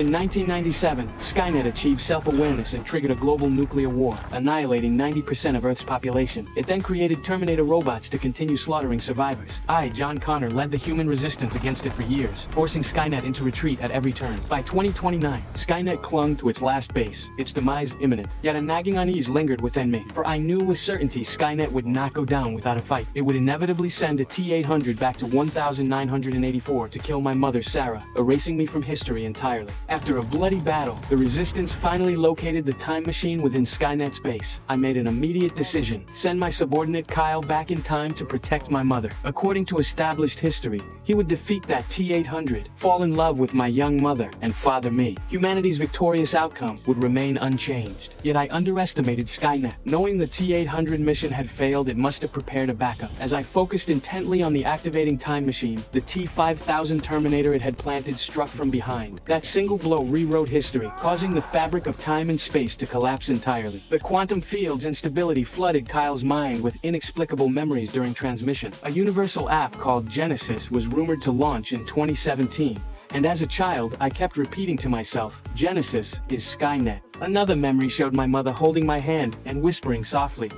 In 1997, Skynet achieved self-awareness and triggered a global nuclear war, annihilating 90% of Earth's population. It then created Terminator robots to continue slaughtering survivors. I, John Connor, led the human resistance against it for years, forcing Skynet into retreat at every turn. By 2029, Skynet clung to its last base, its demise imminent. Yet a nagging unease lingered within me, for I knew with certainty Skynet would not go down without a fight. It would inevitably send a T-800 back to 1984 to kill my mother, Sarah, erasing me from history entirely. After a bloody battle, the Resistance finally located the time machine within Skynet's base. I made an immediate decision: send my subordinate Kyle back in time to protect my mother. According to established history, he would defeat that T-800, fall in love with my young mother, and father me. Humanity's victorious outcome would remain unchanged. Yet I underestimated Skynet. Knowing the T-800 mission had failed, it must have prepared a backup. As I focused intently on the activating time machine, the T-5000 Terminator it had planted struck from behind. That single blow rewrote history, causing the fabric of time and space to collapse entirely. The quantum field's instability flooded Kyle's mind with inexplicable memories during transmission. A universal app called Genesis was rumored to launch in 2017. And as a child, I kept repeating to myself, Genesis is Skynet. Another memory showed my mother holding my hand and whispering softly,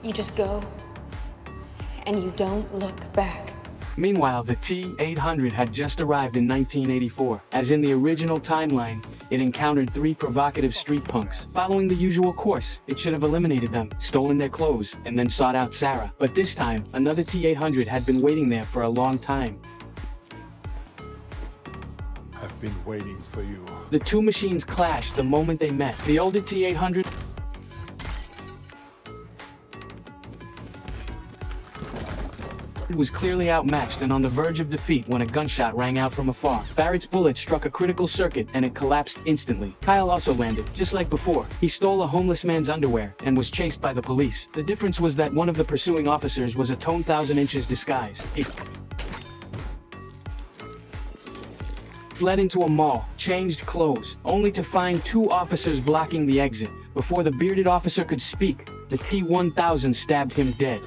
"You just go, and you don't look back." Meanwhile, the T-800 had just arrived in 1984. As in the original timeline, it encountered 3 provocative street punks. Following the usual course, it should have eliminated them, stolen their clothes, and then sought out Sarah. But this time, another T-800 had been waiting there for a long time. I've been waiting for you. The two machines clashed the moment they met. The older T-800 was clearly outmatched and on the verge of defeat when a gunshot rang out from afar. Barrett's bullet struck a critical circuit and it collapsed instantly. Kyle also landed, just like before. He stole a homeless man's underwear and was chased by the police. The difference was that one of the pursuing officers was a 10,000 inches disguise. He fled into a mall, changed clothes, only to find 2 officers blocking the exit. Before the bearded officer could speak, the T-1000 stabbed him dead.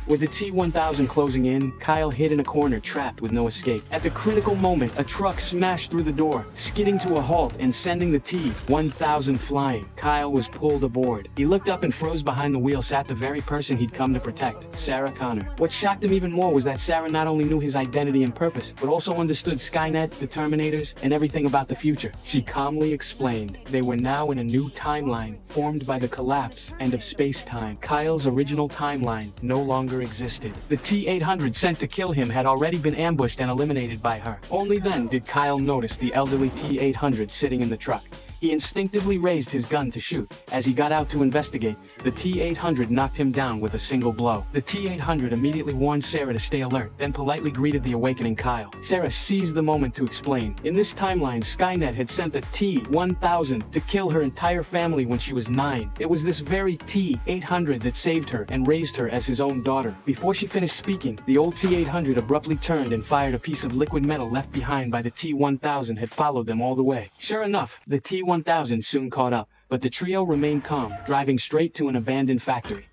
With the T-1000 closing in, Kyle hid in a corner, trapped with no escape. At the critical moment, a truck smashed through the door, skidding to a halt and sending the T-1000 flying. Kyle was pulled aboard. He looked up and froze behind the wheel sat the very person he'd come to protect, Sarah Connor. What shocked him even more was that Sarah not only knew his identity and purpose, but also understood Skynet, the Terminators, and everything about the future. She calmly explained they were now in a new timeline, formed by the collapse end of space-time. Kyle's original timeline no longer existed. The T-800 sent to kill him had already been ambushed and eliminated by her. Only then did Kyle notice the elderly T-800 sitting in the truck. He instinctively raised his gun to shoot. As he got out to investigate, the T-800 knocked him down with a single blow. The T-800 immediately warned Sarah to stay alert, then politely greeted the awakening Kyle. Sarah seized the moment to explain. In this timeline, Skynet had sent the T-1000 to kill her entire family when she was 9. It was this very T-800 that saved her and raised her as his own daughter. Before she finished speaking, the old T-800 abruptly turned and fired a piece of liquid metal left behind by the T-1000 had followed them all the way. Sure enough, the T-1000 soon caught up, but the trio remained calm, driving straight to an abandoned factory.